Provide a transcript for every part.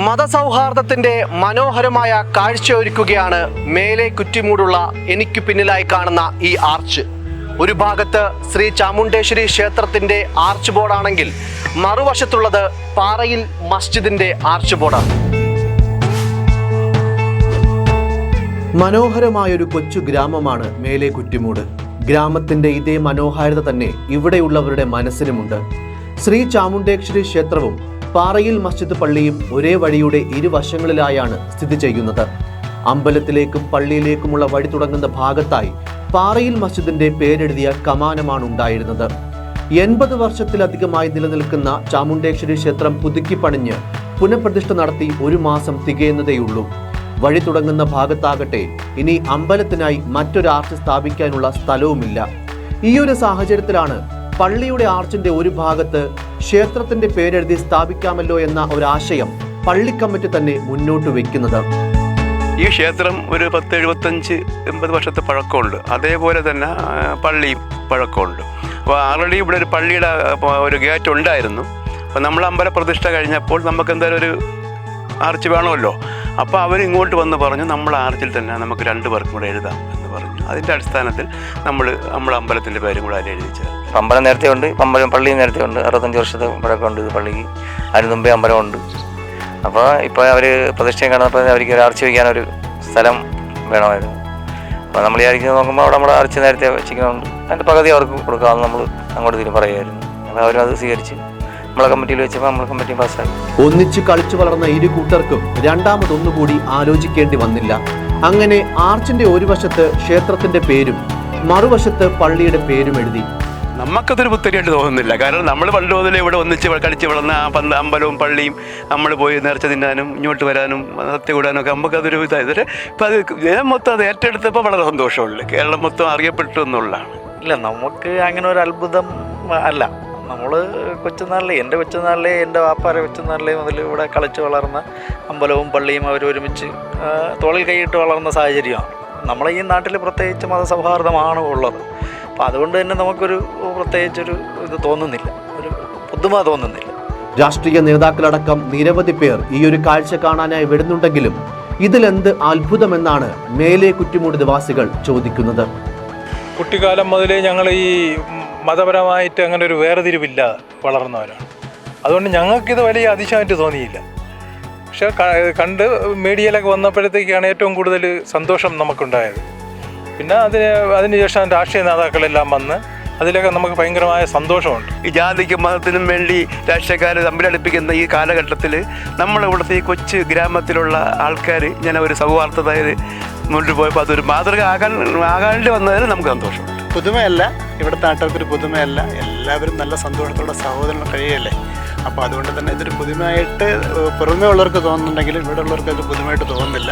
മതസൗഹാർദ്ദത്തിന്റെ മനോഹരമായ കാഴ്ചയൊരുക്കുകയാണ് മേലെ കുറ്റിമൂടുള്ള എനിക്ക് പിന്നിലായി കാണുന്ന ഈ ആർച്ച്. ഒരു ഭാഗത്ത് ശ്രീ ചാമുണ്ടേശ്വരി ക്ഷേത്രത്തിന്റെ ആർച്ച് ബോർഡാണെങ്കിൽ മറുവശത്തുള്ളത് പാറയിൽ മസ്ജിദിന്റെ ആർച്ച് ബോർഡാണ്. മനോഹരമായൊരു കൊച്ചു ഗ്രാമമാണ് മേലെ കുറ്റിമൂട്. ഗ്രാമത്തിന്റെ ഇതേ മനോഹാരിത തന്നെ ഇവിടെയുള്ളവരുടെ മനസ്സിനുമുണ്ട്. ശ്രീ ചാമുണ്ടേശ്വരി ക്ഷേത്രവും പാറയിൽ മസ്ജിദ് പള്ളിയും ഒരേ വഴിയുടെ ഇരുവശങ്ങളിലായാണ് സ്ഥിതി ചെയ്യുന്നത്. അമ്പലത്തിലേക്കും പള്ളിയിലേക്കുമുള്ള വഴി തുടങ്ങുന്ന ഭാഗത്തായി പാറയിൽ മസ്ജിദിന്റെ പേരെഴുതിയ കമാനമാണ് ഉണ്ടായിരുന്നത്. 80 വർഷത്തിലധികമായി നിലനിൽക്കുന്ന ചാമുണ്ടേശ്വരി ക്ഷേത്രം പുതുക്കി പണിഞ്ഞ് പുനഃപ്രതിഷ്ഠ നടത്തി 1 മാസം തികയുന്നതേയുള്ളൂ. വഴി തുടങ്ങുന്ന ഭാഗത്താകട്ടെ ഇനി അമ്പലത്തിനായി മറ്റൊരു ആർച്ച് സ്ഥാപിക്കാനുള്ള സ്ഥലവുമില്ല. ഈ ഒരു സാഹചര്യത്തിലാണ് പള്ളിയുടെ ആർച്ചിന്റെ ഒരു ഭാഗത്ത് ക്ഷേത്രത്തിന്റെ പേരെഴുതി സ്ഥാപിക്കാമല്ലോ എന്ന ഒരാശയം പള്ളി കമ്മിറ്റി തന്നെ മുന്നോട്ട് വെക്കുന്നത്. ഈ ക്ഷേത്രം ഒരു 70-75 വർഷത്തെ പഴക്കമുണ്ട്. അതേപോലെ തന്നെ പള്ളിയും പഴക്കമുണ്ട്. അപ്പോൾ ആൾറെഡി ഇവിടെ ഒരു പള്ളിയുടെ ഒരു ഗേറ്റ് ഉണ്ടായിരുന്നു. അപ്പോൾ നമ്മൾ അമ്പലപ്രതിഷ്ഠ കഴിഞ്ഞപ്പോൾ നമുക്ക് എന്തായാലും ഒരു ആർച്ച് വേണമല്ലോ. അപ്പോൾ അവർ ഇങ്ങോട്ട് വന്ന് പറഞ്ഞു നമ്മൾ ആർച്ചിൽ തന്നെ നമുക്ക് 2 പേർക്കും കൂടെ എഴുതാം എന്ന് പറഞ്ഞു. അതിൻ്റെ അടിസ്ഥാനത്തിൽ നമ്മൾ അമ്പലത്തിൻ്റെ പേരും കൂടെ അതിൽ എഴുതിച്ചത്. അമ്പലം നേരത്തെ ഉണ്ട്, പള്ളിയും നേരത്തെ ഉണ്ട്. 65 വർഷത്തെ പഴക്കമുണ്ട് ഇത് പള്ളിക്ക്. അതിന് മുമ്പേ അമ്പലമുണ്ട്. അപ്പോൾ ഇപ്പോൾ അവർ പ്രതിഷ്ഠയും കാണുന്നപ്പോൾ അവർക്ക് ഒരു ആർച്ച് വയ്ക്കാനൊരു സ്ഥലം വേണമായിരുന്നു. അപ്പോൾ നമ്മൾ വിചാരിക്കുന്നത് നോക്കുമ്പോൾ അവിടെ നമ്മുടെ ആർച്ച് നേരത്തെ വെച്ചിരിക്കുന്നുണ്ട്. അതിൻ്റെ പകുതി അവർക്ക് കൊടുക്കാമെന്ന് നമ്മൾ അങ്ങോട്ട് തിരിഞ്ഞ് പറയുമായിരുന്നു. അപ്പോൾ അവരും അത് സ്വീകരിച്ച് നമ്മളെ കമ്മിറ്റിയിൽ വെച്ചപ്പോൾ നമ്മൾ കമ്മിറ്റി പാസ്സായി. ഒന്നിച്ച് കളിച്ചു വളർന്ന ഇരു കൂട്ടർക്കും രണ്ടാമതൊന്നുകൂടി ആലോചിക്കേണ്ടി വന്നില്ല. അങ്ങനെ ആർച്ചിന്റെ ഒരു വശത്ത് ക്ഷേത്രത്തിന്റെ പേരും മറുവശത്ത് പള്ളിയുടെ പേരും എഴുതി. നമുക്കതൊരു പുത്തരിയായിട്ട് തോന്നുന്നില്ല. കാരണം നമ്മൾ പണ്ട് മുതലേ ഇവിടെ ഒന്നിച്ച് കളിച്ച് വളർന്ന അമ്പലവും പള്ളിയും നമ്മൾ പോയി നേർച്ച തിന്നാനും ഇങ്ങോട്ട് വരാനും സത്യ കൂടാനും ഒക്കെ നമുക്കതൊരു ഇതായത് ഇപ്പം അത് ജനം മൊത്തം അത് ഏറ്റെടുത്തപ്പോൾ വളരെ സന്തോഷമുള്ളൂ. കേരളം മൊത്തം അറിയപ്പെട്ടു എന്നുള്ളതാണ്. ഇല്ല, നമുക്ക് അങ്ങനെ ഒരു അത്ഭുതം അല്ല. നമ്മൾ കൊച്ചുനാളിലെ എൻ്റെ കൊച്ചുനാളിലെ എൻ്റെ വാപ്പാരെ കൊച്ചുനാളിലെ മുതൽ ഇവിടെ കളിച്ച് വളർന്ന അമ്പലവും പള്ളിയും അവരൊരുമിച്ച് തോളിൽ കൈയിട്ട് വളർന്ന സാഹചര്യമാണ്. നമ്മളെ ഈ നാട്ടിൽ പ്രത്യേകിച്ച് മതസൗഹാർദ്ദമാണ് ഉള്ളത്. അപ്പോൾ അതുകൊണ്ട് തന്നെ നമുക്കൊരു പ്രത്യേകിച്ചൊരു ഇത് തോന്നുന്നില്ല, ഒരു പുതുമ തോന്നുന്നില്ല. രാഷ്ട്രീയ നേതാക്കളടക്കം നിരവധി പേർ ഈ ഒരു കാഴ്ച കാണാനായി വരുന്നുണ്ടെങ്കിലും ഇതിലെന്ത് അത്ഭുതമെന്നാണ് മേലെ കുറ്റിമൂട് നിവാസികൾ ചോദിക്കുന്നത്. കുട്ടിക്കാലം മുതലേ ഞങ്ങൾ ഈ മതപരമായിട്ട് അങ്ങനെ ഒരു വേർതിരിവില്ല വളർന്നവരാണ്. അതുകൊണ്ട് ഞങ്ങൾക്കിത് വലിയ അതിശയമായിട്ട് തോന്നിയില്ല. പക്ഷെ കണ്ട് മീഡിയയിലൊക്കെ വന്നപ്പോഴത്തേക്കാണ് ഏറ്റവും കൂടുതൽ സന്തോഷം നമുക്കുണ്ടായത്. പിന്നെ അതിനുശേഷം രാഷ്ട്രീയ നേതാക്കളെല്ലാം വന്ന് അതിലൊക്കെ നമുക്ക് ഭയങ്കരമായ സന്തോഷമുണ്ട്. ഈ ജാതിക്കും മതത്തിനും വേണ്ടി രാഷ്ട്രീയക്കാർ തമ്മിലടുപ്പിക്കുന്ന ഈ കാലഘട്ടത്തിൽ നമ്മളിവിടുത്തെ ഈ കൊച്ചു ഗ്രാമത്തിലുള്ള ആൾക്കാർ ഇങ്ങനെ ഒരു സൗഹാർദ്ദത മുന്നോട്ട് പോയപ്പോൾ അതൊരു മാതൃക ആകാണ്ട് വന്നതിന് നമുക്ക് സന്തോഷമുണ്ട്. പുതുമയല്ല, ഇവിടുത്തെ നാട്ടുകാർക്കൊരു പുതുമയല്ല. എല്ലാവരും നല്ല സന്തോഷത്തോടെ സഹോദരങ്ങൾ കഴിയല്ലേ. അപ്പോൾ അതുകൊണ്ട് തന്നെ ഇതൊരു പുതുമയായിട്ട് പുറമേ ഉള്ളവർക്ക് തോന്നുന്നുണ്ടെങ്കിലും ഇവിടെ ഉള്ളവർക്ക് അത് പുതുമയായിട്ട് തോന്നുന്നില്ല.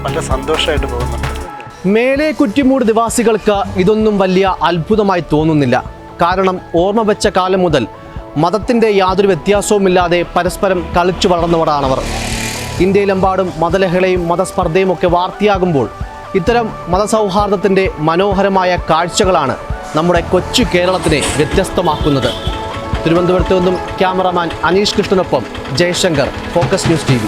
വളരെ സന്തോഷമായിട്ട് പോകുന്നുണ്ട്. മേലെ കുറ്റിമൂട് നിവാസികൾക്ക് ഇതൊന്നും വലിയ അത്ഭുതമായി തോന്നുന്നില്ല. കാരണം ഓർമ്മ വെച്ച കാലം മുതൽ മതത്തിൻ്റെ യാതൊരു വ്യത്യാസവുമില്ലാതെ പരസ്പരം കളിച്ചു വളർന്നവരാണവർ. ഇന്ത്യയിലെമ്പാടും മതലഹളയും മതസ്പർദ്ധയും ഒക്കെ വാർത്തയാകുമ്പോൾ ഇത്തരം മതസൗഹാർദ്ദത്തിൻ്റെ മനോഹരമായ കാഴ്ചകളാണ് നമ്മുടെ കൊച്ചു കേരളത്തിനെ വ്യത്യസ്തമാക്കുന്നത്. തിരുവനന്തപുരത്ത് നിന്നും ക്യാമറാമാൻ അനീഷ് കൃഷ്ണനൊപ്പം ജയശങ്കർ, ഫോക്കസ് ന്യൂസ് TV.